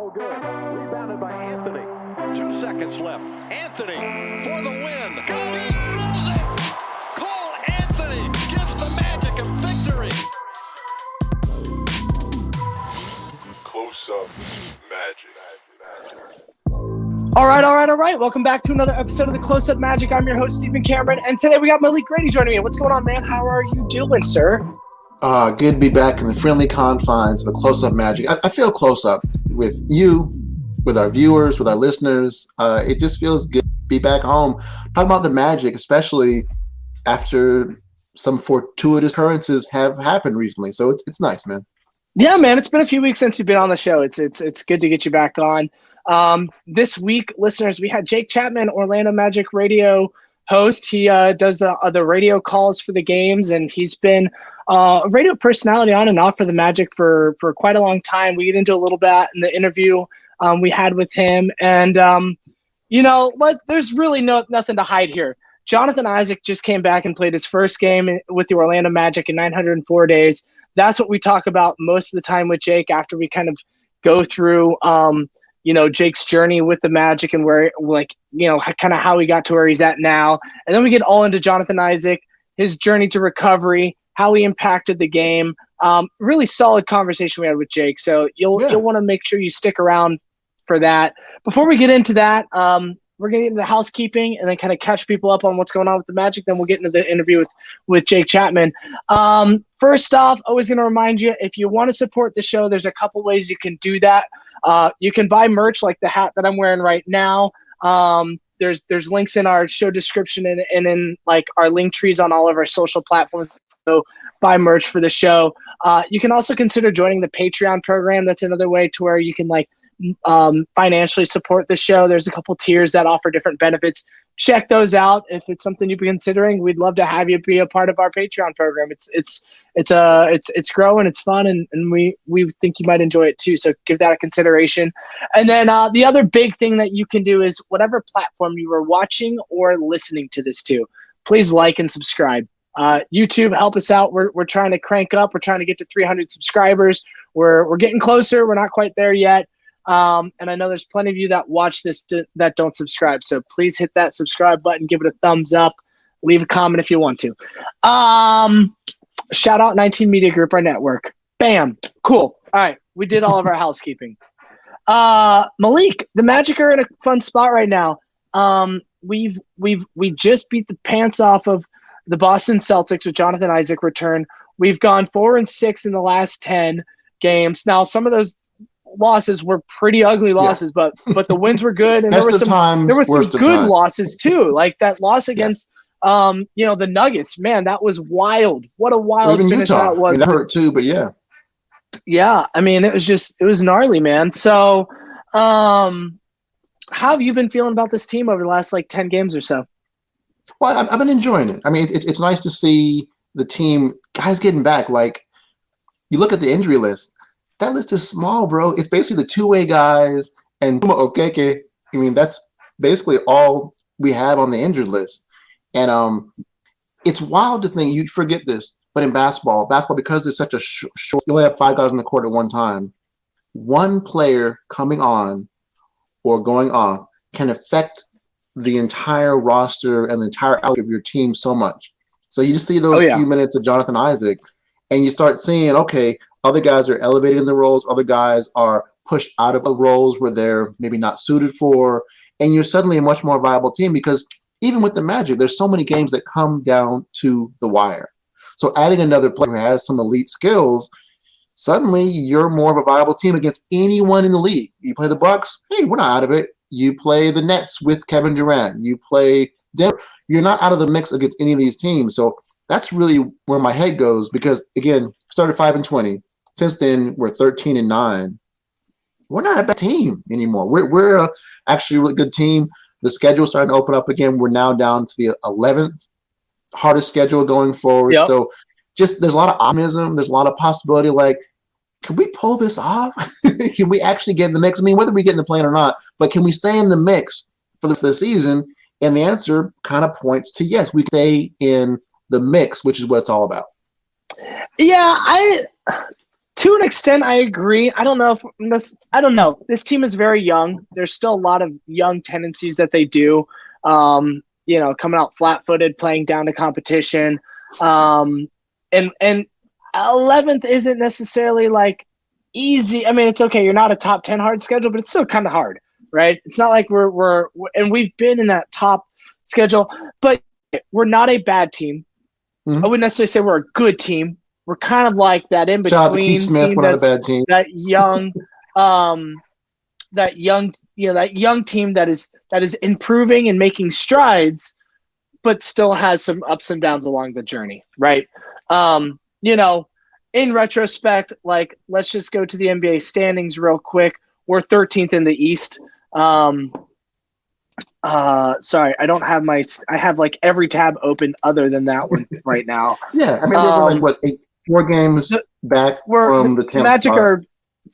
no good. Rebounded by Anthony. 2 seconds left. Anthony for the win. Got it! Rolls it! Cole Anthony gives the Magic a victory. Close Up Magic. All right. Welcome back to another episode of the Close Up Magic. I'm your host, Stephen Cameron, and today we got Malik Grady joining me. What's going on, man? How are you doing, sir? Good to be back in the friendly confines of a Close Up Magic. I feel close up with you, with our viewers, with our listeners. It just feels good to be back home. Talk about the Magic, especially after some fortuitous occurrences have happened recently. So it's nice, man. Yeah, man. It's been a few weeks since you've been on the show. It's good to get you back on. This week, listeners, we had Jake Chapman, Orlando Magic radio host. He does the radio calls for the games, and he's been a radio personality on and off for the Magic for quite a long time. We get into a little bit in the interview we had with him, and there's really nothing to hide here. Jonatha Isaac just came back and played his first game with the Orlando Magic in 904 days. That's what we talk about most of the time with Jake after we kind of go through Jake's journey with the Magic and where, kind of how he got to where he's at now. And then we get all into Jonatha Isaac, his journey to recovery, how he impacted the game. Really solid conversation we had with Jake. So you'll want to make sure you stick around for that. Before we get into that, we're going to get into the housekeeping and then kind of catch people up on what's going on with the Magic. Then we'll get into the interview with Jake Chapman. First off, always going to remind you, if you want to support the show, there's a couple ways you can do that. You can buy merch like the hat that I'm wearing right now. There's links in our show description and in like our link trees on all of our social platforms. So buy merch for the show. You can also consider joining the Patreon program. That's another way to where you can financially support the show. There's a couple tiers that offer different benefits. Check those out if it's something you've been considering. We'd love to have you be a part of our Patreon program. It's growing, it's fun, and we think you might enjoy it too. So give that a consideration. And then the other big thing that you can do is whatever platform you are watching or listening to this to, please like and subscribe. YouTube, help us out. We're trying to crank up. We're trying to get to 300 subscribers. We're getting closer. We're not quite there yet. And I know there's plenty of you that watch this that don't subscribe. So please hit that subscribe button, give it a thumbs up, leave a comment if you want to. Shout out 19 Media Group, our network. Bam. Cool. All right. We did all of our housekeeping. Malik, the Magic are in a fun spot right now. We just beat the pants off of the Boston Celtics with Jonatha Isaac return. We've gone 4-6 in the last 10 games. Now, some of those losses were pretty ugly losses, but the wins were good, and there were some good losses too, like that loss against the Nuggets. Man, that was wild. What a wild finish that was. That hurt too, but yeah. I mean, it was gnarly, man. So how have you been feeling about this team over the last 10 games or so? Well, I've been enjoying it. I mean, it's nice to see the team guys getting back. Like, you look at the injury list. That list is small, bro. It's basically the two-way guys and Okeke. I mean, that's basically all we have on the injured list. And it's wild to think, you forget this, but in basketball, because there's such a short, you only have 5 guys on the court at one time. One player coming on or going off can affect the entire roster and the entire outlook of your team so much. So you just see those few minutes of Jonatha Isaac, and you start seeing, okay, other guys are elevated in the roles. Other guys are pushed out of the roles where they're maybe not suited for. And you're suddenly a much more viable team, because even with the Magic, there's so many games that come down to the wire. So adding another player who has some elite skills, suddenly you're more of a viable team against anyone in the league. You play the Bucks, hey, we're not out of it. You play the Nets with Kevin Durant. You play Denver. You're not out of the mix against any of these teams. So that's really where my head goes, because, again, started 5-20. Since then, we're 13-9. We're not a bad team anymore. We're actually a really good team. The schedule's starting to open up again. We're now down to the 11th hardest schedule going forward. Yep. So just there's a lot of optimism. There's a lot of possibility. Like, can we pull this off? Can we actually get in the mix? I mean, whether we get in the plane or not, but can we stay in the mix for the season? And the answer kind of points to yes, we can stay in the mix, which is what it's all about. Yeah, To an extent, I agree. I don't know. This team is very young. There's still a lot of young tendencies that they do. Coming out flat-footed, playing down to competition, and 11th isn't necessarily like easy. I mean, it's okay. You're not a top 10 hard schedule, but it's still kind of hard, right? It's not like we've been in that top schedule, but we're not a bad team. Mm-hmm. I wouldn't necessarily say we're a good team. We're kind of like that in between. Shout out to Keith Smith, we're not a bad team. That young, that young team that is improving and making strides, but still has some ups and downs along the journey, right? In retrospect, like, let's just go to the NBA standings real quick. We're 13th in the East. Sorry, I have like every tab open other than that one right now. Yeah, I mean, we're like, 4 games back from the 10th Magic spot. are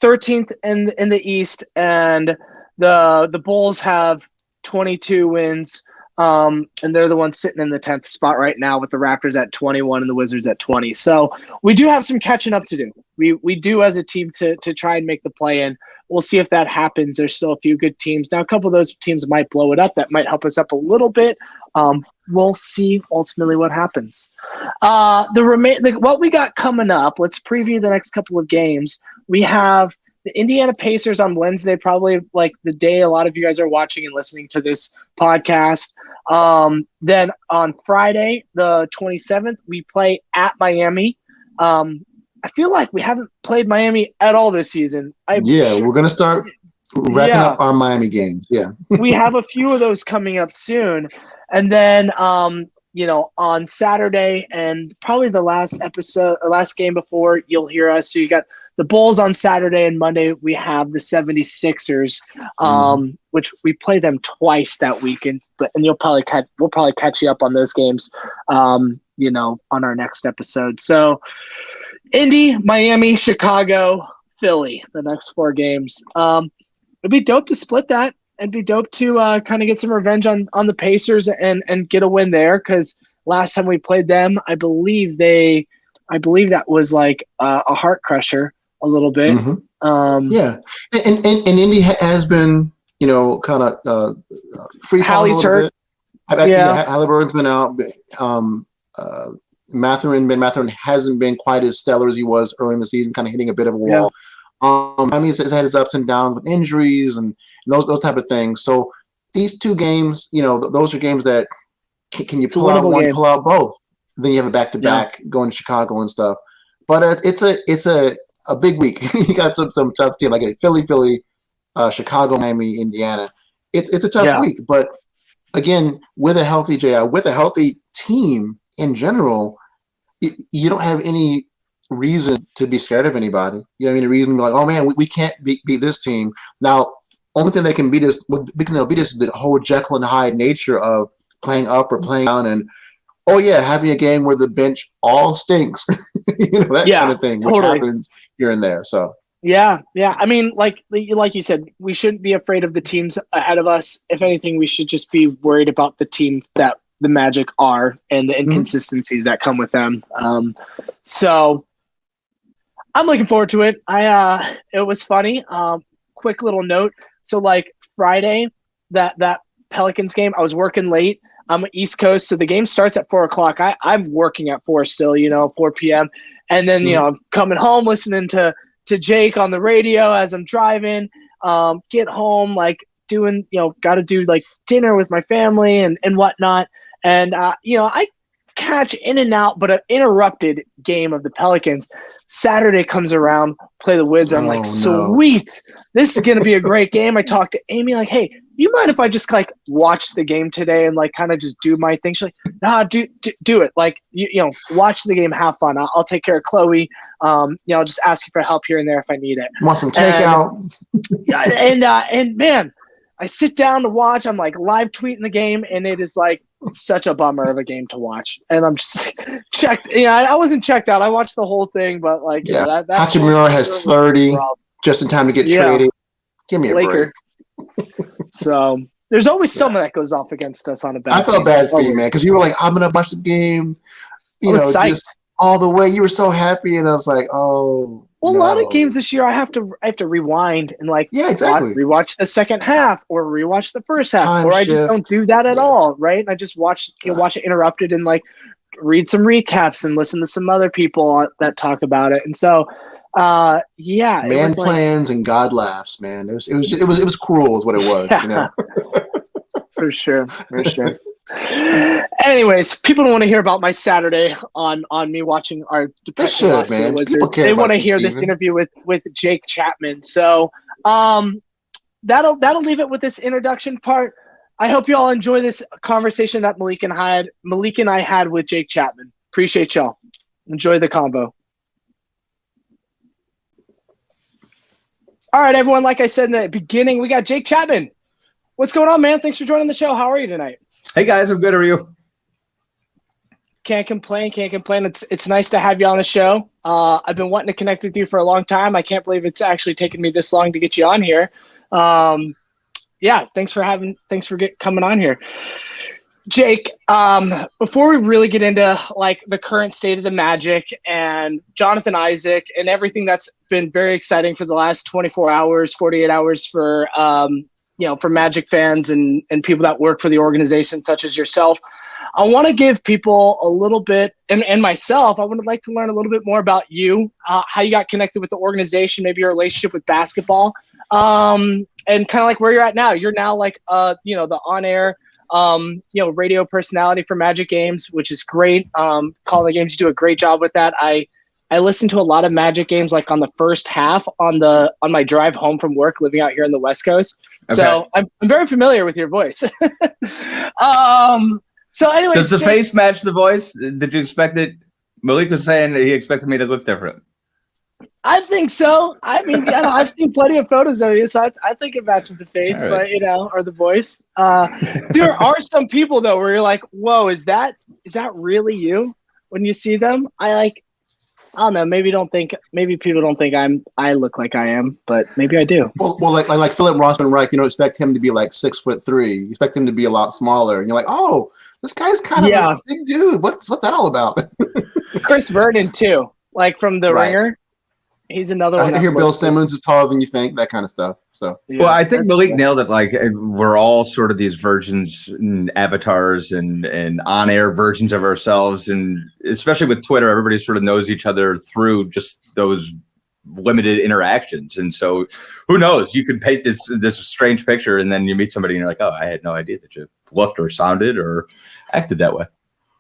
13th in the East, and the Bulls have 22 wins, and they're the ones sitting in the 10th spot right now, with the Raptors at 21 and the Wizards at 20. So we do have some catching up to do. We do as a team to try and make the play-in. We'll see if that happens. There's still a few good teams. Now, a couple of those teams might blow it up. That might help us up a little bit. We'll see ultimately what happens. What we got coming up, let's preview the next couple of games. We have the Indiana Pacers on Wednesday, probably like the day a lot of you guys are watching and listening to this podcast. Then on Friday, the 27th, we play at Miami. I feel like we haven't played Miami at all this season. We're going to start racking up our Miami games. Yeah. We have a few of those coming up soon. And then, on Saturday and probably the last game before you'll hear us. So you got the Bulls on Saturday, and Monday we have the 76ers, which we play them twice that weekend. And we'll probably catch you up on those games, on our next episode. So Indy, Miami, Chicago, Philly, the next 4 games. It'd be dope to split that. It'd be dope to kind of get some revenge on the Pacers and get a win there, because last time we played them, I believe that was like a heart crusher a little bit. Mm-hmm. And Indy has been, kind of free falling a little bit. Halliburton's been out. Mathurin hasn't been quite as stellar as he was early in the season, kind of hitting a bit of a wall. He's had his ups and downs with injuries and those type of things. So these 2 games, those are games that can you pull out one, pull out both. Then you have a back-to-back going to Chicago and stuff. But it's a big week. You got some tough team like Philly, Chicago, Miami, Indiana. It's a tough week. But again, with a healthy with a healthy team in general, you don't have any reason to be scared of anybody. You know what I mean? A reason to be like, oh man, we can't beat this team. Now, only thing they can beat us, because they'll beat us, is the whole Jekyll and Hyde nature of playing up or playing down, and having a game where the bench all stinks. That kind of thing, which happens here and there. So yeah. I mean, like you said, we shouldn't be afraid of the teams ahead of us. If anything, we should just be worried about the team that the Magic are and the inconsistencies that come with them. So I'm looking forward to it. It was funny. Quick little note. So like Friday, that Pelicans game, I was working late. I'm East Coast, so the game starts at 4:00. I'm working at 4 still, 4 p.m. And then, I'm coming home listening to Jake on the radio as I'm driving. Get home, like doing, got to do like dinner with my family and whatnot. And, I catch in and out, but an interrupted game of the Pelicans. Saturday comes around, play the Wiz. I'm like, sweet. This is going to be a great game. I talked to Amy like, hey, you mind if I just like watch the game today and like kind of just do my thing? She's like, nah, do it. Like, watch the game, have fun. I'll take care of Chloe. I'll just ask you for help here and there if I need it. Want some takeout? And man, I sit down to watch. I'm like live tweeting the game, and it is like such a bummer of a game to watch. And I'm just checked. I wasn't checked out. I watched the whole thing, but like, that Hachimura has 30 just in time to get traded. Give me a break. So there's always someone that goes off against us on a bad. I felt bad for you, man, because you were like, I'm gonna watch the game. Just all the way. You were so happy, and I was like, oh, Well, a lot of games this year, I have to rewind and exactly. rewatch the second half or rewatch the first half, Time or I shift. just don't do that at all, right? And I just watch it interrupted and read some recaps and listen to some other people that talk about it. And so, man plans and God laughs, man. It was cruel, is what it was. Yeah. For sure. Anyways, people don't want to hear about my Saturday on me watching our depressing loss to the Wizards. They want to hear this interview with Jake Chapman. So that'll leave it with this introduction part. I hope you all enjoy this conversation that Malik and I had with Jake Chapman. Appreciate y'all. Enjoy the combo. All right, everyone. Like I said in the beginning, we got Jake Chapman. What's going on, man? Thanks for joining the show. How are you tonight? Hey, guys. I'm good. How are you? Can't complain. It's nice to have you on the show. I've been wanting to connect with you for a long time. I can't believe it's actually taken me this long to get you on here. Thanks for coming on here. Jake, before we really get into the current state of the Magic and Jonatha Isaac and everything that's been very exciting for the last 24 hours, 48 hours for Magic fans and people that work for the organization, such as yourself, I want to give people a little bit, and myself, I would like to learn a little bit more about you, how you got connected with the organization, maybe your relationship with basketball, and kind of where you're at now. You're now the on-air, radio personality for Magic games, which is great. Calling the games, you do a great job with that. I listen to a lot of Magic games on the first half on my drive home from work, living out here in the West Coast. Okay. So I'm very familiar with your voice. So anyways, does the face match the voice? Did you expect it? Malik was saying he expected me to look different. I think so. I mean, I've seen plenty of photos of you, so I think it matches the face, right. But or the voice. There are some people though where you're like, "Whoa, is that really you?" When you see them, I don't know. Maybe people don't think I look like I am, but maybe I do. Well, like Philip Rossman Reich, expect him to be 6'3". You expect him to be a lot smaller, and you're like, oh, this guy's kind of a big dude. What's that all about? Chris Vernon too, from The Ringer. He's another one. I hear Bill Simmons is taller than you think, that kind of stuff. So, well, I think Malik nailed it. We're all sort of these versions and avatars and on-air versions of ourselves. And especially with Twitter, everybody sort of knows each other through just those limited interactions. And so who knows? You could paint this strange picture and then you meet somebody and you're like, oh, I had no idea that you looked or sounded or acted that way.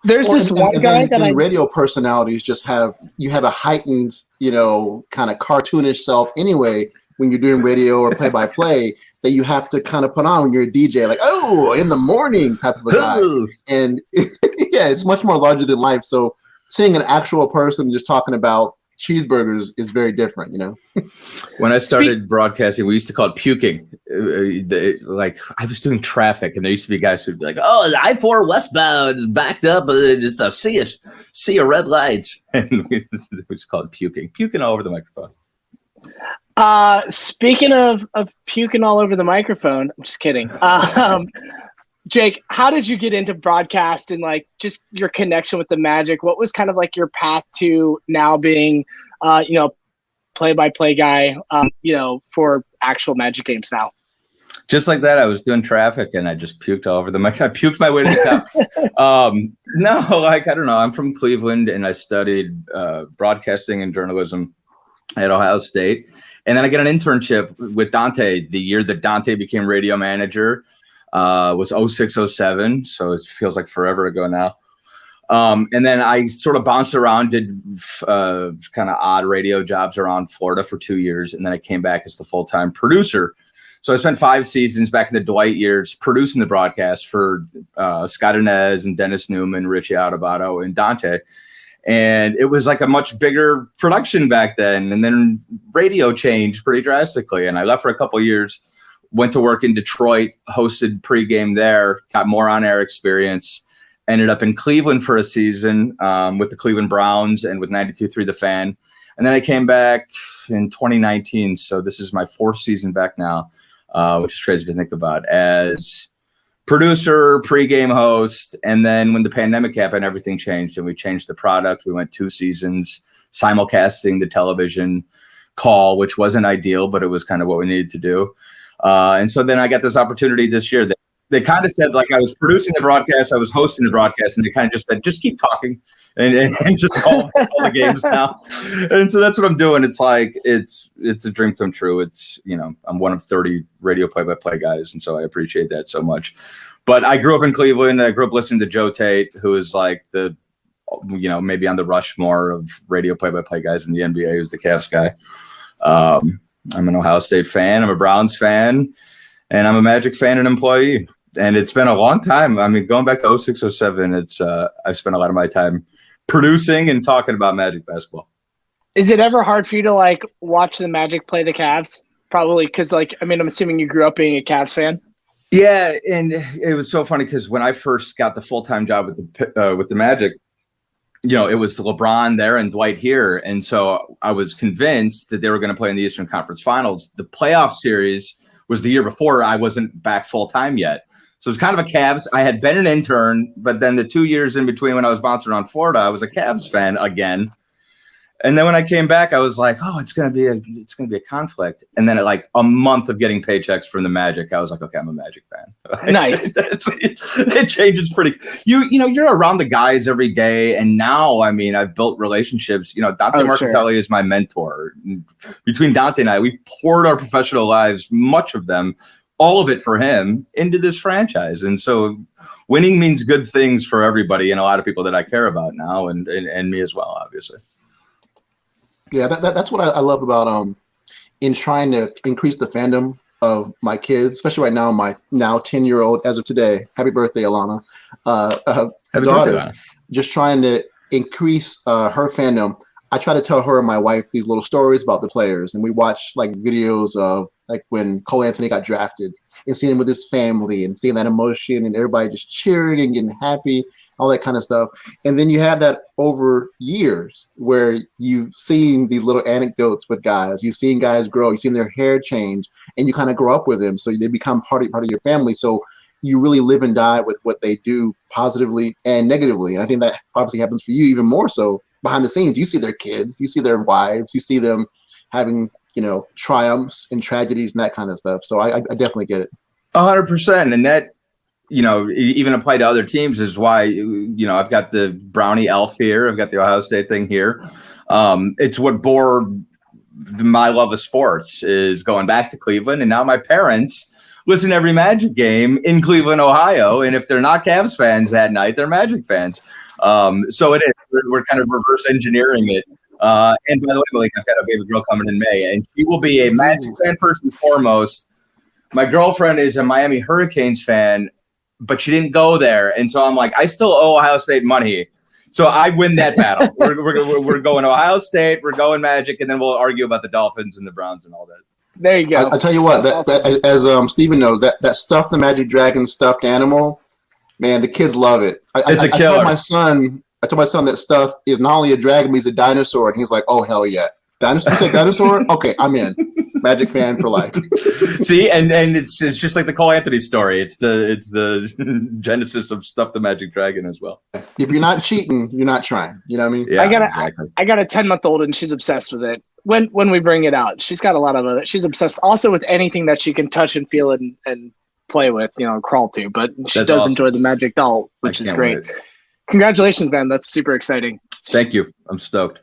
There's one guy that radio personalities just have a heightened, kind of cartoonish self anyway when you're doing radio or play-by-play that you have to kind of put on when you're a DJ, in the morning type of a guy. And it's much more larger than life. So seeing an actual person just talking about cheeseburgers is very different, When I started broadcasting, we used to call it puking. I was doing traffic, and there used to be guys who'd be like, "Oh, the I-4 westbound is backed up, just a sea of red lights," and we just called it puking all over the microphone. Speaking of puking all over the microphone, I'm just kidding. Jake, how did you get into broadcast and just your connection with the Magic? What was kind of your path to now being, play-by-play guy, for actual Magic games now? Just like that, I was doing traffic and I just puked all over the mic. I puked my way to the top. No, I don't know. I'm from Cleveland and I studied broadcasting and journalism at Ohio State. And then I got an internship with Dante the year that Dante became radio manager. Was 06-07, so it feels like forever ago now. And then I sort of bounced around, did kind of odd radio jobs around Florida for 2 years, and then I came back as the full-time producer. So I spent 5 seasons back in the Dwight years producing the broadcast for Scott Inez and Dennis Newman, Richie Adubato, and Dante. And it was a much bigger production back then. And then radio changed pretty drastically, and I left for a couple of years. Went to work in Detroit, hosted pregame there, got more on-air experience, ended up in Cleveland for a season with the Cleveland Browns and with 92.3 The Fan. And then I came back in 2019. So this is my 4th season back now, which is crazy to think about, as producer, pregame host. And then when the pandemic happened, everything changed and we changed the product. We went 2 seasons simulcasting the television. call, which wasn't ideal, but it was kind of what we needed to do. And so then I got this opportunity this year. They kind of said, like, I was producing the broadcast, I was hosting the broadcast, and they kind of just said, just keep talking and just call the games now. And so that's what I'm doing. It's like, it's a dream come true. It's, I'm one of 30 radio play-by-play guys, and so I appreciate that so much. But I grew up in Cleveland. I grew up listening to Joe Tate, who is like the, maybe on the Rushmore of radio play-by-play guys in the NBA, who's the Cavs guy. I'm an Ohio State fan. I'm a Browns fan, and I'm a Magic fan and employee. And it's been a long time. I mean, going back to 06, 07, I've spent a lot of my time producing and talking about Magic basketball. Is it ever hard for you to like watch the Magic play the Cavs? Probably because, I'm assuming you grew up being a Cavs fan. Yeah, and it was so funny because when I first got the full-time job with the Magic, it was LeBron there and Dwight here, and so I was convinced that they were going to play in the Eastern Conference Finals. The playoff series was the year before. I wasn't back full-time yet. So it was kind of a Cavs. I had been an intern, but then the 2 years in between when I was bouncing around Florida, I was a Cavs fan again. And then when I came back, I was like, oh, it's gonna be a conflict. And then like a month of getting paychecks from the Magic, I was like, okay, I'm a Magic fan. Nice. It changes pretty. You're around the guys every day, and now I've built relationships. Dante Marchitelli is my mentor. Between Dante and I, we poured our professional lives, much of them, all of it for him, into this franchise. And so winning means good things for everybody and a lot of people that I care about now, and me as well, obviously. Yeah, that's what I love about in trying to increase the fandom of my kids, especially right now, my now 10-year-old as of today. Happy birthday, Alana. Happy daughter, birthday, just trying to increase her fandom. I try to tell her and my wife these little stories about the players, and we watch like videos of like when Cole Anthony got drafted and seeing him with his family and seeing that emotion and everybody just cheering and getting happy, all that kind of stuff. And then you have that over years where you've seen these little anecdotes with guys, you've seen guys grow, you've seen their hair change, and you kind of grow up with them. So they become part of your family. So you really live and die with what they do positively and negatively. And I think that obviously happens for you even more so behind the scenes. You see their kids, you see their wives, you see them having, triumphs and tragedies and that kind of stuff. So I definitely get it. 100%. And that, even apply to other teams is why, I've got the Brownie elf here. I've got the Ohio State thing here. It's what bore my love of sports is going back to Cleveland. And now my parents listen to every Magic game in Cleveland, Ohio. And if they're not Cavs fans that night, they're Magic fans. So it is. We're kind of reverse engineering it. And by the way, Malik, I've got a baby girl coming in May, and she will be a Magic fan first and foremost. My girlfriend is a Miami Hurricanes fan, but she didn't go there. And so I'm like, I still owe Ohio State money. So I win that battle. We're going to Ohio State, we're going Magic, and then we'll argue about the Dolphins and the Browns and all that. There you go. I'll tell you what, that as Steven knows, that stuffed the Magic Dragon stuffed animal, man, the kids love it. It's a killer. I told my son that stuff is not only a dragon, but he's a dinosaur. And he's like, oh, hell yeah. Dinosaur? You said dinosaur? Okay, I'm in. Magic fan for life. See, and it's just like the Cole Anthony story. It's the genesis of Stuff the Magic Dragon as well. If you're not cheating, you're not trying. You know what I mean? Yeah, I got a 10-month-old and she's obsessed with it. When we bring it out, she's got a lot of it. She's obsessed also with anything that she can touch and feel and play with, crawl to. But she does enjoy the Magic doll, which is great. Wait. Congratulations, man. That's super exciting. Thank you. I'm stoked.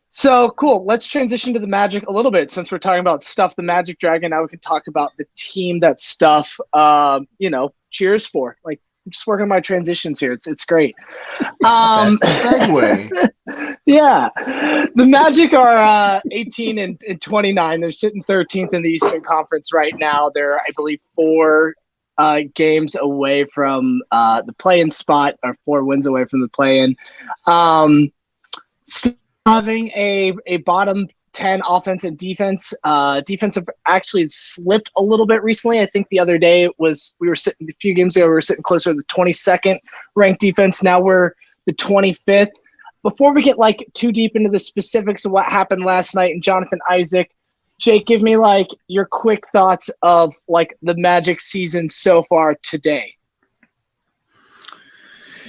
So cool. Let's transition to the Magic a little bit. Since we're talking about Stuff the Magic Dragon, now we can talk about the team that Stuff, cheers for. Like, I'm just working on my transitions here. It's great. Segue. Yeah. The Magic are 18 and 29. They're sitting 13th in the Eastern Conference right now. They're, I believe, 4 games away from the play-in spot, or 4 wins away from the play-in. Still having a bottom 10 offense and defense. Defense have actually slipped a little bit recently. I think the other day a few games ago, we were sitting closer to the 22nd ranked defense. Now we're the 25th. Before we get too deep into the specifics of what happened last night and Jonatha Isaac, Jake, give me your quick thoughts of the Magic season so far today.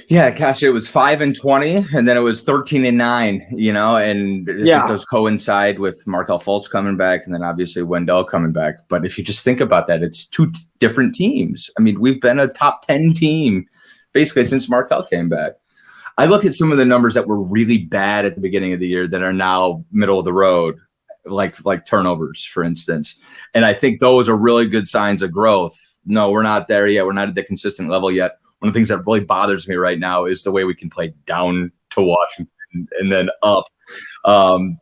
Yeah, gosh, it was 5-20, and then it was 13-9. And I think those coincide with Markelle Fultz coming back, and then obviously Wendell coming back. But if you just think about that, it's two different teams. I mean, we've been a top 10 team basically since Markelle came back. I look at some of the numbers that were really bad at the beginning of the year that are now middle of the road, like turnovers, for instance. And I think those are really good signs of growth. No, we're not there yet. We're not at the consistent level yet. One of the things that really bothers me right now is the way we can play down to Washington and then up.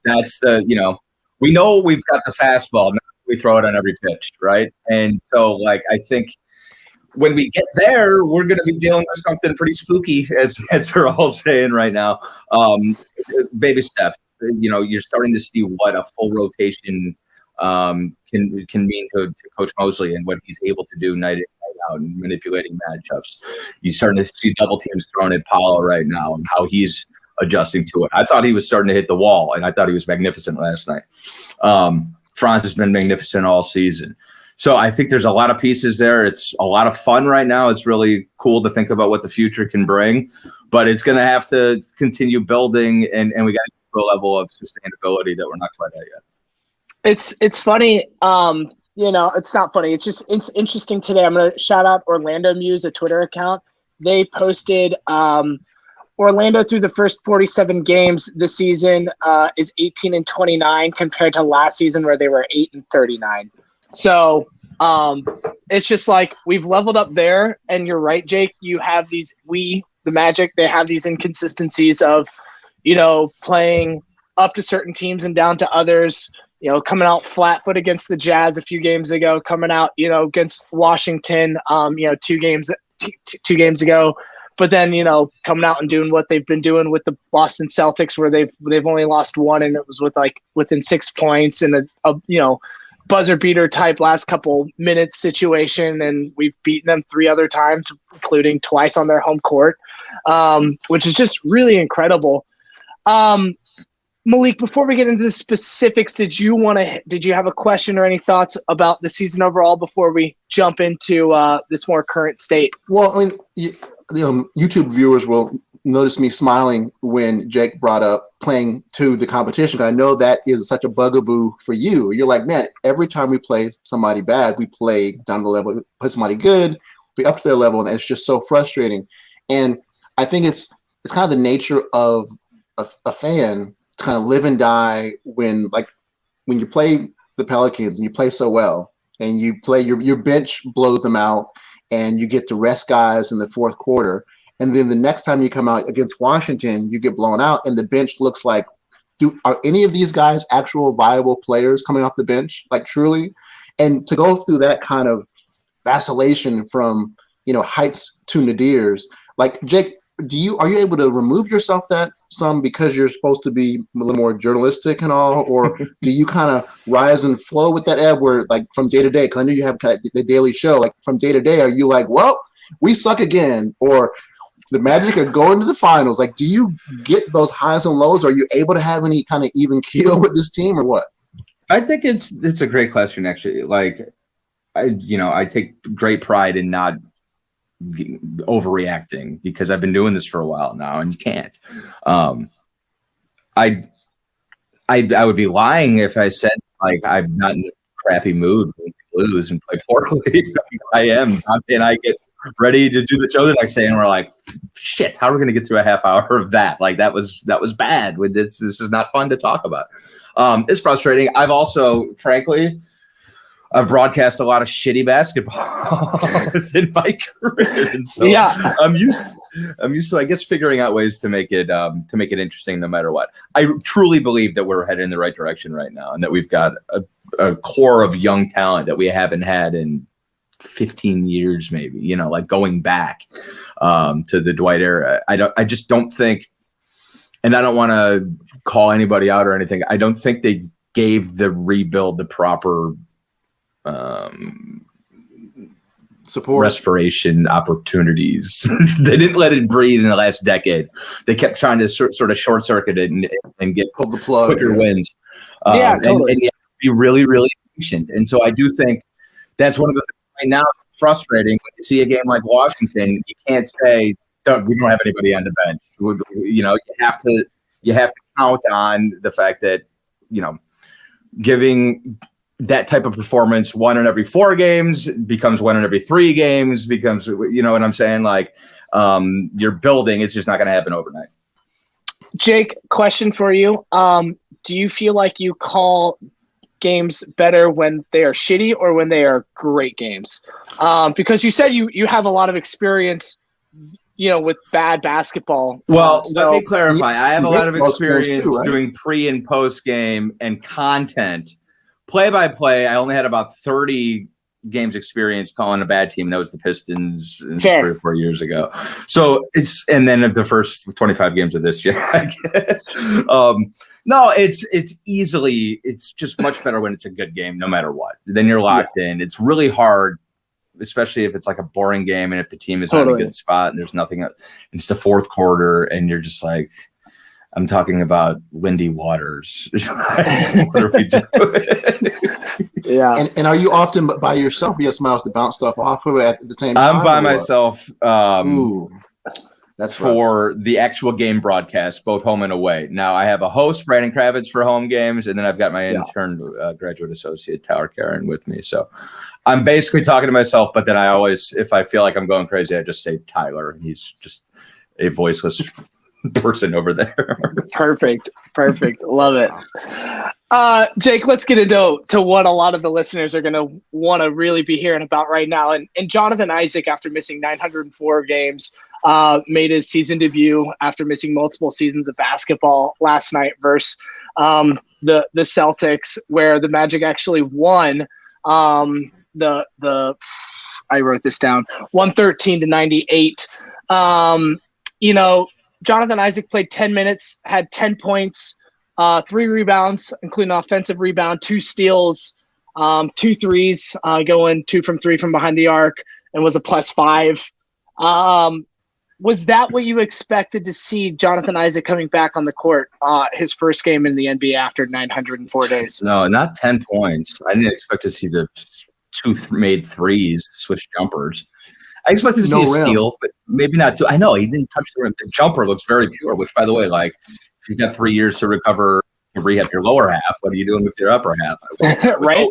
That's we know we've got the fastball. Now we throw it on every pitch, right? And so, I think when we get there, we're going to be dealing with something pretty spooky, as they're all saying right now. Baby steps. You're starting to see what a full rotation can mean to Coach Mosley and what he's able to do night in, night out, and manipulating matchups. You're starting to see double teams thrown at Paulo right now and how he's adjusting to it. I thought he was starting to hit the wall, and I thought he was magnificent last night. Franz has been magnificent all season. So I think there's a lot of pieces there. It's a lot of fun right now. It's really cool to think about what the future can bring, but it's going to have to continue building, and we got to get to a level of sustainability that we're not quite at yet. It's funny. It's not funny. It's interesting today. I'm going to shout out Orlando Muse, a Twitter account. They posted Orlando through the first 47 games this season is 18-29 compared to last season where they were 8-39. So it's just like we've leveled up there, and you're right, Jake. You have the Magic, they have these inconsistencies of, playing up to certain teams and down to others. Coming out flat-foot against the Jazz a few games ago, coming out, against Washington, 2 games ago. But then, coming out and doing what they've been doing with the Boston Celtics, where they've only lost one, and it was with within 6 points and a buzzer beater type last couple minutes situation, and we've beaten them 3 other times, including twice on their home court, which is just really incredible. Malik, before we get into the specifics, did you have a question or any thoughts about the season overall before we jump into this more current state? Well, I mean, YouTube viewers will notice me smiling when Jake brought up playing to the competition. I know that is such a bugaboo for you. You're like, man, every time we play somebody bad, we play down to the level, play somebody good, be up to their level, and it's just so frustrating. And I think it's kind of the nature of a fan to kind of live and die when you play the Pelicans and you play so well, and you play your bench blows them out, and you get to rest guys in the fourth quarter. And then the next time you come out against Washington, you get blown out, and the bench looks like, are any of these guys actual viable players coming off the bench, truly? And to go through that kind of vacillation from, heights to nadirs, Jake, are you able to remove yourself that some because you're supposed to be a little more journalistic and all, or do you kind of rise and flow with that ebb where from day to day? Because I know you have kind of the daily show. From day to day, are you well, we suck again, or the Magic are going to the finals? Do you get those highs and lows? Are you able to have any kind of even keel with this team, or what? I think it's a great question, actually. I take great pride in not overreacting, because I've been doing this for a while now, and you can't. I would be lying if I said I'm not in a crappy mood when we lose and play poorly. I am, and I get ready to do the show the next day, and we're like, shit, how are we going to get through a half hour of that? That was bad. This is not fun to talk about. It's frustrating. I've also, frankly, I've broadcast a lot of shitty basketball in my career, and so I'm used to, I guess, figuring out ways to make it interesting no matter what. I truly believe that we're headed in the right direction right now, and that we've got a core of young talent that we haven't had in 15 years, maybe. Going back to the Dwight era. I just don't think, and I don't want to call anybody out or anything, I don't think they gave the rebuild the proper support, respiration opportunities. They didn't let it breathe in the last decade. They kept trying to sort of short circuit it and get pull the plug, quicker wins. Totally. And be really, really patient. And so I do think that's one of the things right now that's frustrating. When you see a game like Washington, you can't say, we don't have anybody on the bench. You know, you have to count on the fact that, you know, giving that type of performance 1 in every 4 games becomes 1 in every 3 games becomes, you know what I'm saying? Like, you're building, it's just not going to happen overnight. Jake, question for you. Do you feel like you call games better when they are shitty or when they are great games? Because you said you have a lot of experience, you know, with bad basketball. Well, So let me clarify. I have a lot of experience too, right? doing pre and post game and content. Play by play, I only had about 30 games experience calling a bad team, and that was the Pistons 3 or 4 years ago. So and then the first 25 games of this year, I guess. No, it's just much better when it's a good game, no matter what. Then you're locked in. It's really hard, especially if it's like a boring game and if the team is on a good spot and there's nothing. It's the fourth quarter, and you're just like, I'm talking about Lindy Waters. What are we doing? Yeah. And are you often by yourself? You have somebody else to bounce stuff off of at the same time? I'm by myself. Ooh, that's for the actual game broadcast, both home and away. Now I have a host, Brandon Kravitz, for home games, and then I've got my intern, graduate associate, Tower Karen, with me. So I'm basically talking to myself, but then I always, if I feel like I'm going crazy, I just say Tyler, and he's just a voiceless person over there. Perfect. Love it. Jake, let's get into what a lot of the listeners are going to want to really be hearing about right now. And Jonatha Isaac, after missing 904 games, made his season debut after missing multiple seasons of basketball last night versus the Celtics, where the Magic actually won I wrote this down, 113-98. You know, Jonatha Isaac played 10 minutes, had 10 points, 3 rebounds, including an offensive rebound, 2 steals, 2 threes, going 2 from 3 from behind the arc, and was a +5. Was that what you expected to see Jonatha Isaac coming back on the court, his first game in the NBA after 904 days? No, not 10 points. I didn't expect to see the 2 made threes, switch jumpers. I expected to see a steal, but maybe not 2. I know he didn't touch the rim. The jumper looks very pure, which, by the way, like, if you've got 3 years to recover and rehab your lower half, what are you doing with your upper half? Right?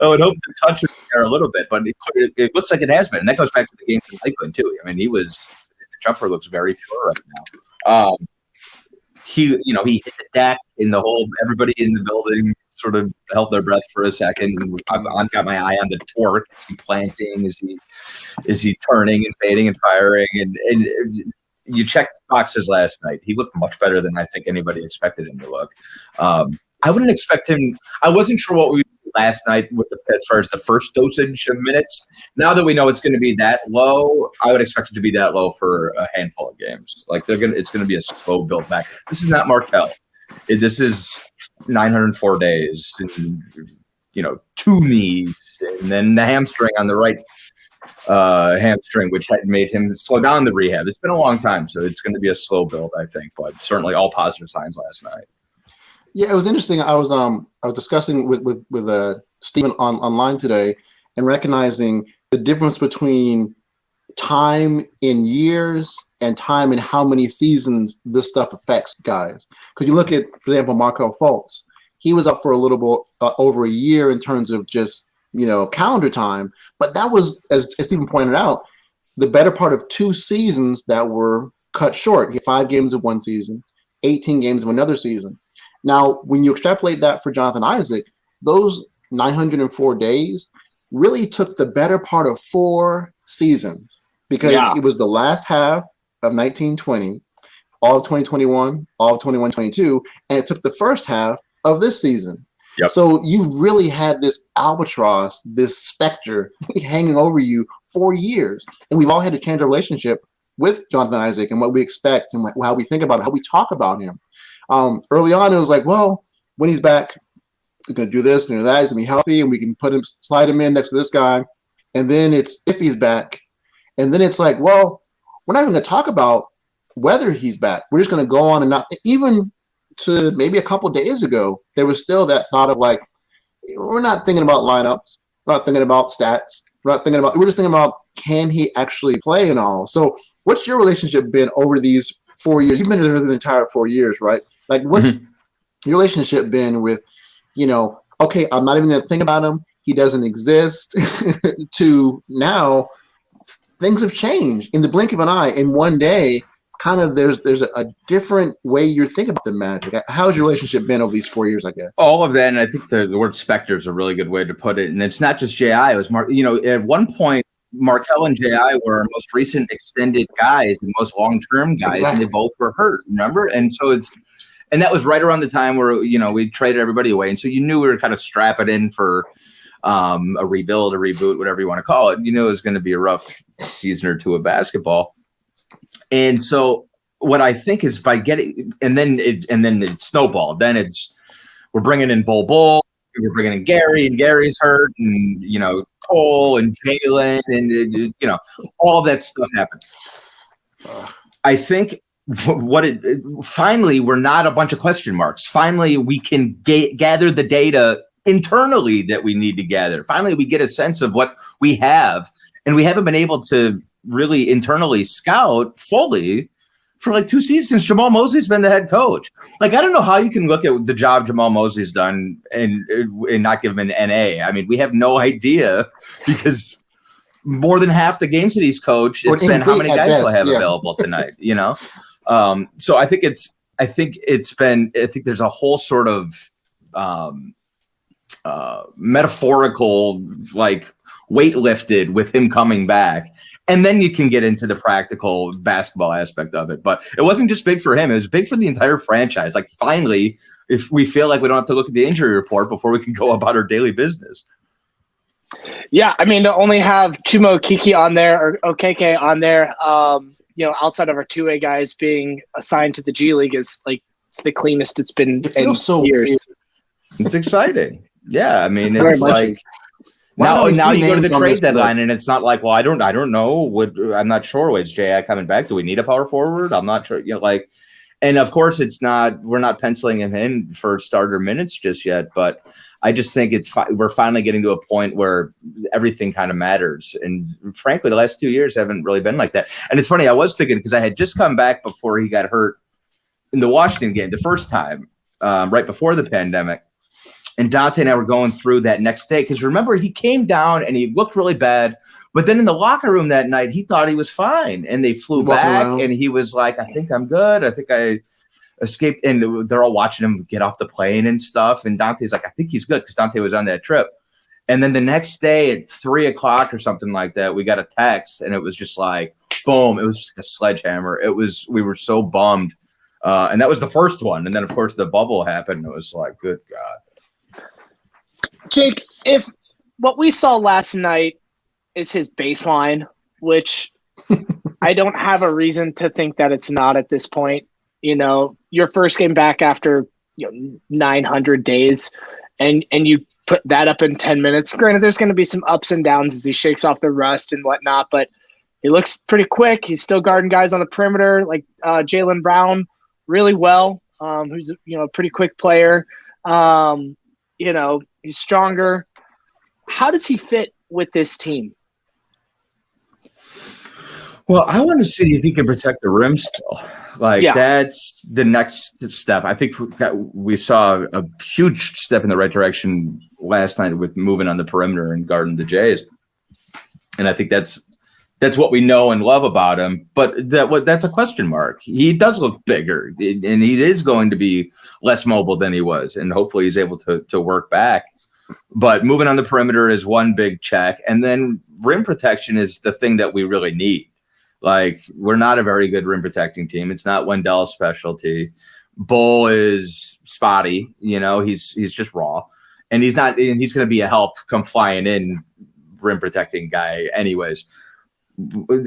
I would hope the touch was there a little bit, but it looks like it has been. And that goes back to the game in Lakeland, too. I mean, the jumper looks very pure right now. He hit the deck in the whole, everybody in the building sort of held their breath for a second. I've got my eye on the torque. Is he planting? Is he turning and fading and firing? And you checked boxes last night. He looked much better than I think anybody expected him to look. I wouldn't expect him. I wasn't sure what we did last night as far as the first dosage of minutes. Now that we know it's going to be that low, I would expect it to be that low for a handful of games. Like it's going to be a slow build back. This is not Markel. This is 904 days, and 2 knees, and then the hamstring on the right hamstring, which had made him slow down the rehab. It's been a long time, so it's going to be a slow build, I think, but certainly all positive signs last night. Yeah, it was interesting. I was discussing with Stephen online today, and recognizing the difference between time in years and time in how many seasons this stuff affects guys. Because you look at, for example, Markelle Fultz, he was up for a little bit over a year in terms of just calendar time, but that was, as Stephen pointed out, the better part of 2 seasons that were cut short. He had 5 games of one season, 18 games of another season. Now, when you extrapolate that for Jonatha Isaac, those 904 days really took the better part of 4 seasons, because it was the last half of 1920, all of 2021, all of 21-22, and it took the first half of this season. Yep. So you really had this albatross, this specter hanging over you for years. And we've all had to change our relationship with Jonatha Isaac and what we expect and how we think about it, how we talk about him. Early on, it was like, well, when he's back, we're going to do this and do that. He's going to be healthy, and we can slide him in next to this guy. And then it's if he's back. And then it's like, well, we're not even going to talk about whether he's back. We're just going to go on and not even to maybe a couple of days ago, there was still that thought of like, we're not thinking about lineups. We're not thinking about stats. We're just thinking about, can he actually play and all? So what's your relationship been over these 4 years? You've been there the entire 4 years, right? Like, what's your relationship been with, okay, I'm not even going to think about him. He doesn't exist to now things have changed in the blink of an eye. In one day, kind of there's a different way you're thinking about the Magic. How's your relationship been over these 4 years, I guess? All of that, and I think the word specter is a really good way to put it. And it's not just J.I. It was at one point, Markelle and J.I. were our most recent extended guys and most long-term guys, exactly. And they both were hurt, remember? And so and that was right around the time where, we traded everybody away. And so you knew we were kind of strapping in for a rebuild, a reboot, whatever you want to call it. You knew it was going to be a rough season or two of basketball. And so what I think is by getting, and then it snowballed. Then we're bringing in Bull, we're bringing in Gary, and Gary's hurt, and, Cole and Jalen, and, all that stuff happened. I think finally, we're not a bunch of question marks. Finally, we can gather the data internally that we need to gather. Finally, we get a sense of what we have, and we haven't been able to really internally scout fully for like 2 seasons. Jamal Mosley's been the head coach. Like, I don't know how you can look at the job Jamal Mosley's done and not give him an NA. I mean, we have no idea because more than half the games that he's coached, it's been how many guys do I have available tonight, So I think there's a whole sort of metaphorical like weight lifted with him coming back, and then you can get into the practical basketball aspect of it. But it wasn't just big for him; it was big for the entire franchise. Like, finally, if we feel like we don't have to look at the injury report before we can go about our daily business. Yeah, I mean, to only have Chumo Kiki on there or Okeke on there, outside of our two-way guys being assigned to the G League is like it's the cleanest it's been in years. Weird. It's exciting. Yeah, I mean, it's like now you go to the trade deadline and it's not like, well, I don't know. I'm not sure. Is J.I. coming back? Do we need a power forward? I'm not sure. And of course, we're not penciling him in for starter minutes just yet. But I just think we're finally getting to a point where everything kind of matters. And frankly, the last 2 years haven't really been like that. And it's funny, I was thinking, because I had just come back before he got hurt in the Washington game, the first time, right before the pandemic. And Dante and I were going through that next day. Because remember, he came down and he looked really bad. But then in the locker room that night, he thought he was fine. And they flew back and he was like, I think I'm good. I think I escaped. And they're all watching him get off the plane and stuff. And Dante's like, I think he's good, because Dante was on that trip. And then the next day at 3:00 or something like that, we got a text, and it was just like, boom. It was just a sledgehammer. We were so bummed. And that was the first one. And then, of course, the bubble happened. It was like, good God. Jake, if what we saw last night is his baseline, which I don't have a reason to think that it's not at this point, your first game back after 900 days, and you put that up in 10 minutes. Granted, there's going to be some ups and downs as he shakes off the rust and whatnot, but he looks pretty quick. He's still guarding guys on the perimeter, like Jaylen Brown, really well, who's a pretty quick player. He's stronger. How does he fit with this team? Well, I want to see if he can protect the rim still. That's the next step. I think we saw a huge step in the right direction last night with moving on the perimeter and guarding the Jays. And I think that's what we know and love about him. But that's a question mark. He does look bigger, and he is going to be less mobile than he was. And hopefully he's able to work back. But moving on the perimeter is one big check. And then rim protection is the thing that we really need. Like, we're not a very good rim protecting team. It's not Wendell's specialty. Bull is spotty. He's just raw. And he's not, and he's going to be a help come flying in rim protecting guy anyways.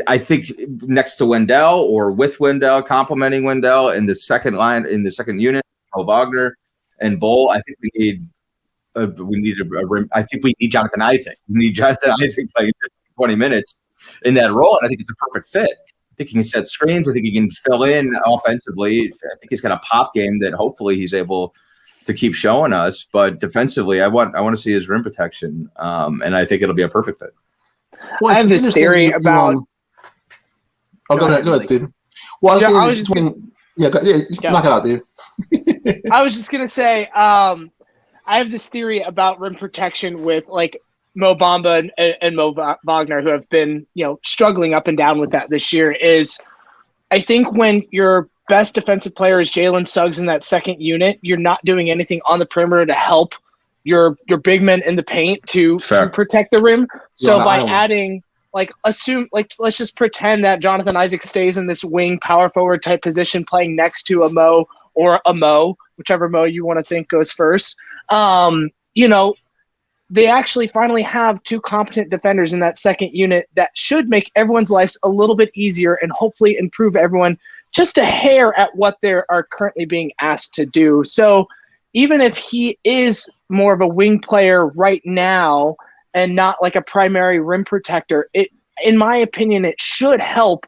I think next to Wendell or with Wendell, complementing Wendell in the second line, in the second unit, Wagner and Bull, I think we need a rim. I think we need Jonathan Isaac. We need Jonathan Isaac playing 20 minutes in that role, and I think it's a perfect fit. I think he can set screens. I think he can fill in offensively. I think he's got a pop game that hopefully he's able to keep showing us. But defensively, I want to see his rim protection, and I think it'll be a perfect fit. Well, I have this theory about. Oh, go ahead, Stephen. Well, I was just knock it out, dude. I was just gonna say, I have this theory about rim protection with like Mo Bamba and Mo Wagner, who have been struggling up and down with that this year. Is I think when your best defensive player is Jalen Suggs in that second unit, you're not doing anything on the perimeter to help your big men in the paint to protect the rim. So by adding let's just pretend that Jonathan Isaac stays in this wing power forward type position playing next to a Mo or a Mo, whichever Mo you want to think goes first. They actually finally have two competent defenders in that second unit that should make everyone's lives a little bit easier and hopefully improve everyone just a hair at what they are currently being asked to do. So even if he is more of a wing player right now and not like a primary rim protector, in my opinion, it should help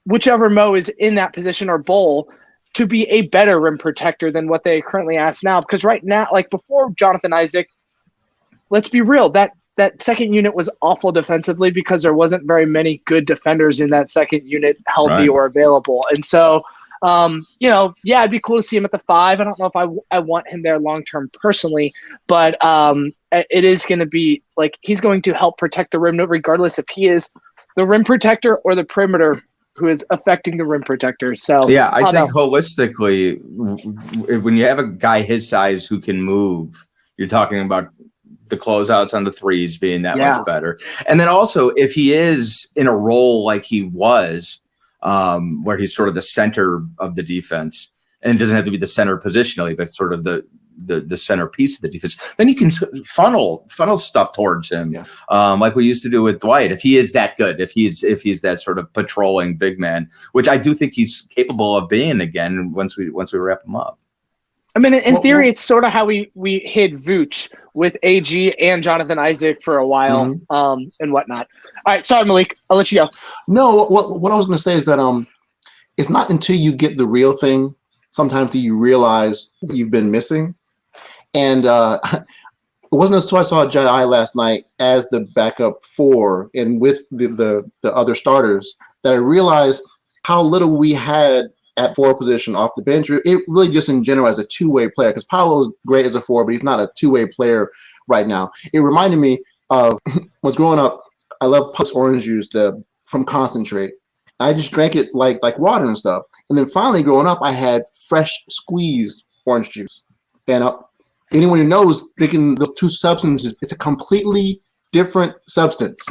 whichever Mo is in that position or Bowl to be a better rim protector than what they currently ask now. Because right now, like before Jonathan Isaac, let's be real, that second unit was awful defensively because there wasn't very many good defenders in that second unit healthy or available. And so, it'd be cool to see him at the 5. I don't know if I want him there long-term personally, but it is going to be like he's going to help protect the rim regardless if he is the rim protector or the perimeter who is affecting the rim protector. So I think holistically, when you have a guy his size who can move, you're talking about the closeouts on the threes being that much better. And then also if he is in a role like he was, where he's sort of the center of the defense, and it doesn't have to be the center positionally, but sort of the centerpiece of the defense, then you can funnel stuff towards him, like we used to do with Dwight. If he is that good, if he's that sort of patrolling big man, which I do think he's capable of being again once we wrap him up. I mean, in theory, it's sort of how we hid Vooch with AG and Jonathan Isaac for a while, and whatnot. All right, sorry, Malik, I'll let you go. No, what I was going to say is that it's not until you get the real thing sometimes do you realize what you've been missing. And it wasn't until I saw J.I. last night as the backup 4 and with the other starters that I realized how little we had at 4 position off the bench. It really just in general as a two-way player, because Paolo's great as a 4, but he's not a two-way player right now. It reminded me of when growing up, I love Puck's orange juice from Concentrate. I just drank it like water and stuff. And then finally growing up, I had fresh squeezed orange juice. And anyone who knows, drinking the two substances, it's a completely different substance.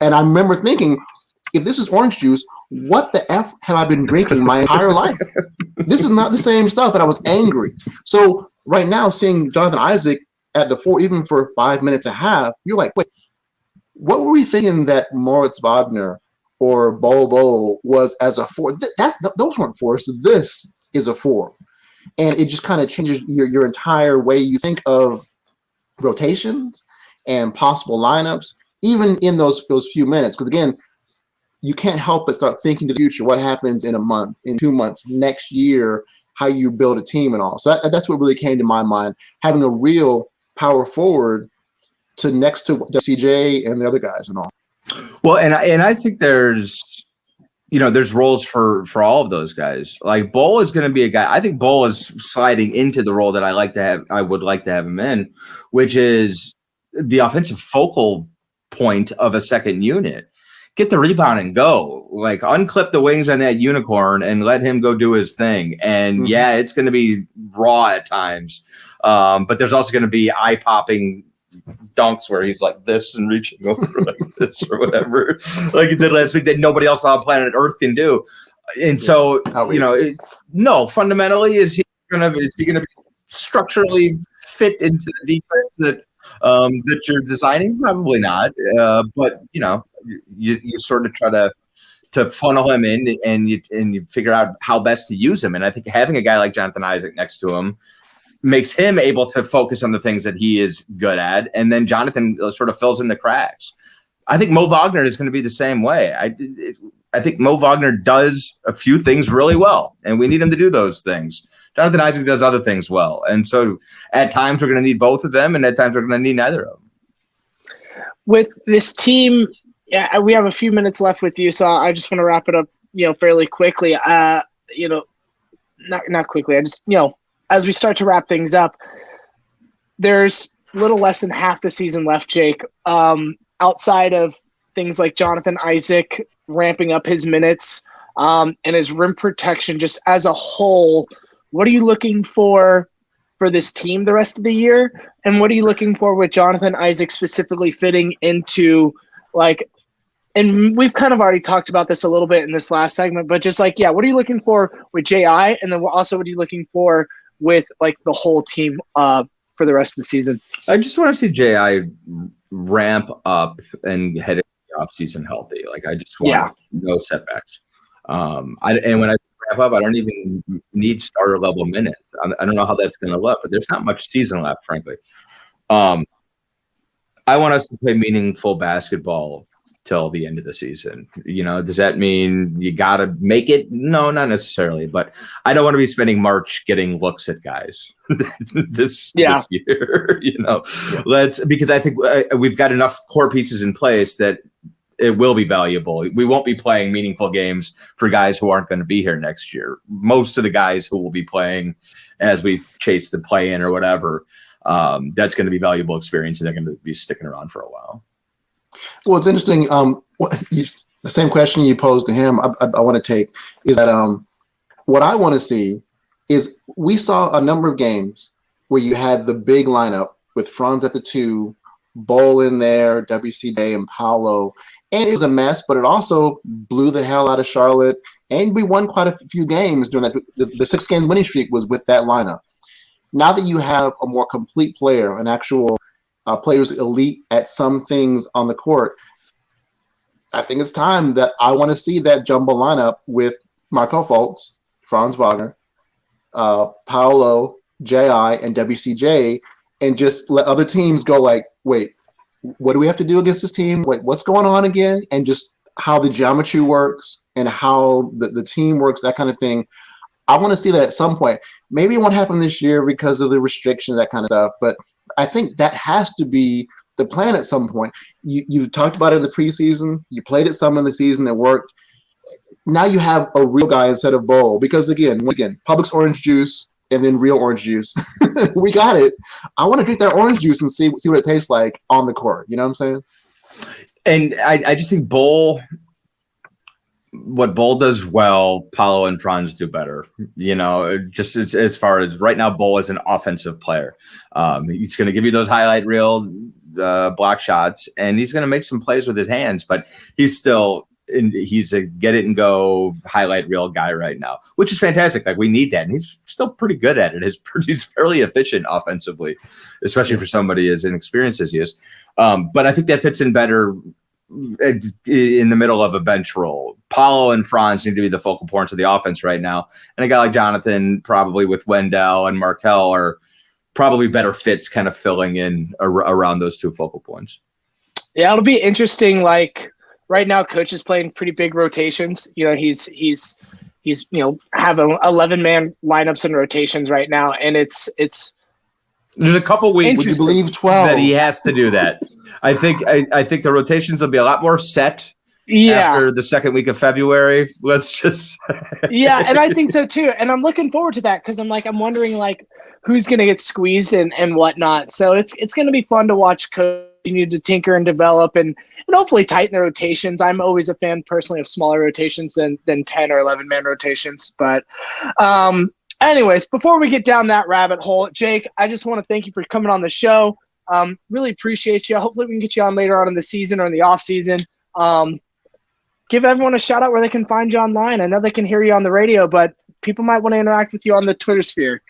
And I remember thinking, if this is orange juice, what the F have I been drinking my entire life? This is not the same stuff, and I was angry. So right now, seeing Jonathan Isaac at the 4, even for 5 minutes and a half, you're like, wait, what were we thinking that Moritz Wagner or Bobo was as a 4? Those weren't 4s. So this is a 4. And it just kind of changes your entire way you think of rotations and possible lineups, even in those few minutes. Because again, you can't help but start thinking to the future, what happens in a month, in 2 months, next year, how you build a team and all. So that's what really came to my mind, having a real power forward to next to CJ and the other guys and all. Well, and I think there's roles for all of those guys. Like Bol is going to be a guy. I think Bol is sliding into the role that I would like to have him in, which is the offensive focal point of a second unit. Get the rebound and go. Like unclip the wings on that unicorn and let him go do his thing. And it's going to be raw at times, but there's also going to be eye-popping dunks where he's like this and reaching over like this or whatever, like he did last week that nobody else on planet Earth can do. And so, fundamentally, is he going to be structurally fit into the defense that you're designing? Probably not. But you sort of try to funnel him in and you figure out how best to use him. And I think having a guy like Jonathan Isaac next to him makes him able to focus on the things that he is good at. And then Jonathan sort of fills in the cracks. I think Mo Wagner is going to be the same way. I think Mo Wagner does a few things really well, and we need him to do those things. Jonathan Isaac does other things well. And so at times we're going to need both of them, and at times we're going to need neither of them. With this team, Yeah, we have a few minutes left with you, so I just want to wrap it up, fairly quickly. Not quickly. I just, as we start to wrap things up, there's little less than half the season left, Jake. Outside of things like Jonatha Isaac ramping up his minutes and his rim protection, just as a whole, what are you looking for this team the rest of the year? And what are you looking for with Jonatha Isaac specifically fitting into, like, and we've kind of already talked about this a little bit in this last segment, but just like, what are you looking for with J.I.? And then also what are you looking for with, like, the whole team for the rest of the season? I just want to see J.I. ramp up and head into the offseason healthy. Like, I just want no setbacks. And when I wrap up, I don't even need starter level minutes. I don't know how that's going to look, but there's not much season left, frankly. I want us to play meaningful basketball till the end of the season. Does that mean you got to make it? No, not necessarily. But I don't want to be spending March getting looks at guys this year. Because I think we've got enough core pieces in place that it will be valuable. We won't be playing meaningful games for guys who aren't going to be here next year. Most of the guys who will be playing as we chase the play in or whatever, that's going to be valuable experience, and they're going to be sticking around for a while. Well, it's interesting. The same question you posed to him, I want to take is that what I want to see is we saw a number of games where you had the big lineup with Franz at the 2, Bol in there, WCJ and Paolo, and it was a mess, but it also blew the hell out of Charlotte, and we won quite a few games during that. The 6-game winning streak was with that lineup. Now that you have a more complete player, an actual players elite at some things on the court, I think it's time that I want to see that jumbo lineup with Markel Fultz, Franz Wagner, Paolo, J.I., and WCJ, and just let other teams go like, wait, what do we have to do against this team? Wait, what's going on again? And just how the geometry works and how the team works, that kind of thing. I want to see that at some point. Maybe it won't happen this year because of the restrictions, that kind of stuff, but I think that has to be the plan at some point. You talked about it in the preseason. You played it some in the season that worked. Now you have a real guy instead of Bol, because again, Publix orange juice and then real orange juice. We got it. I want to drink that orange juice and see what it tastes like on the court. You know what I'm saying? And I just think what Bol does well, Paolo and Franz do better. Just as far as right now, Bol is an offensive player. He's going to give you those highlight reel block shots, and he's going to make some plays with his hands, but he's a get it and go highlight reel guy right now, which is fantastic. Like, we need that, and he's still pretty good at it. He's fairly efficient offensively, especially for somebody as inexperienced as he is. But I think that fits in better in the middle of a bench role. Paolo and Franz need to be the focal points of the offense right now. And a guy like Jonathan, probably with Wendell and Markel, are probably better fits kind of filling in around those two focal points. Yeah, it'll be interesting. Like, right now, Coach is playing pretty big rotations. He's having 11-man lineups and rotations right now, and it's there's a couple weeks. Would you believe 12 that he has to do that? I think the rotations will be a lot more set after the second week of February. Let's just yeah, and I think so too. And I'm looking forward to that because I'm wondering like who's going to get squeezed and whatnot. So it's going to be fun to watch Coach continue to tinker and develop and hopefully tighten the rotations. I'm always a fan personally of smaller rotations than 10 or 11-man rotations. But anyways, before we get down that rabbit hole, Jake, I just want to thank you for coming on the show. Really appreciate you. Hopefully we can get you on later on in the season or in the off season. Give everyone a shout out where they can find you online. I know they can hear you on the radio, but people might want to interact with you on the Twitter sphere.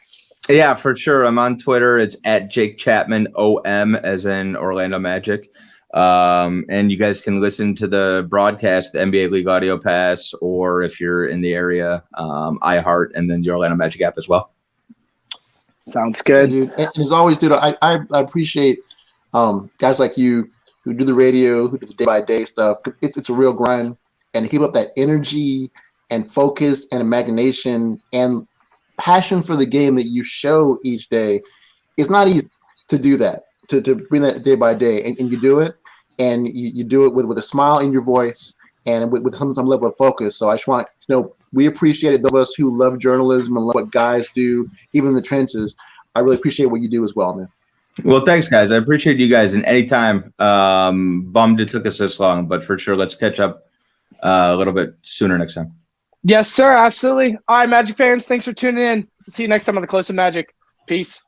Yeah, for sure. I'm on Twitter. It's at Jake Chapman, OM, as in Orlando Magic. And you guys can listen to the broadcast, the NBA League Audio Pass, or if you're in the area, iHeart, and then the Orlando Magic app as well. Sounds good. Yeah, dude. And as always, dude, I appreciate guys like you who do the radio, who do the day-by-day stuff. It's a real grind. And to keep up that energy and focus and imagination and passion for the game that you show each day, it's not easy to do that, to bring that day by day. And you do it. and you do it with a smile in your voice and with some level of focus. So I just want to know, we appreciate it. Those of us who love journalism and love what guys do, even in the trenches, I really appreciate what you do as well, man. Well, thanks, guys. I appreciate you guys. And anytime, bummed it took us this long, but for sure, let's catch up a little bit sooner next time. Yes, sir. Absolutely. All right, Magic fans, thanks for tuning in. See you next time on the Close to Magic. Peace.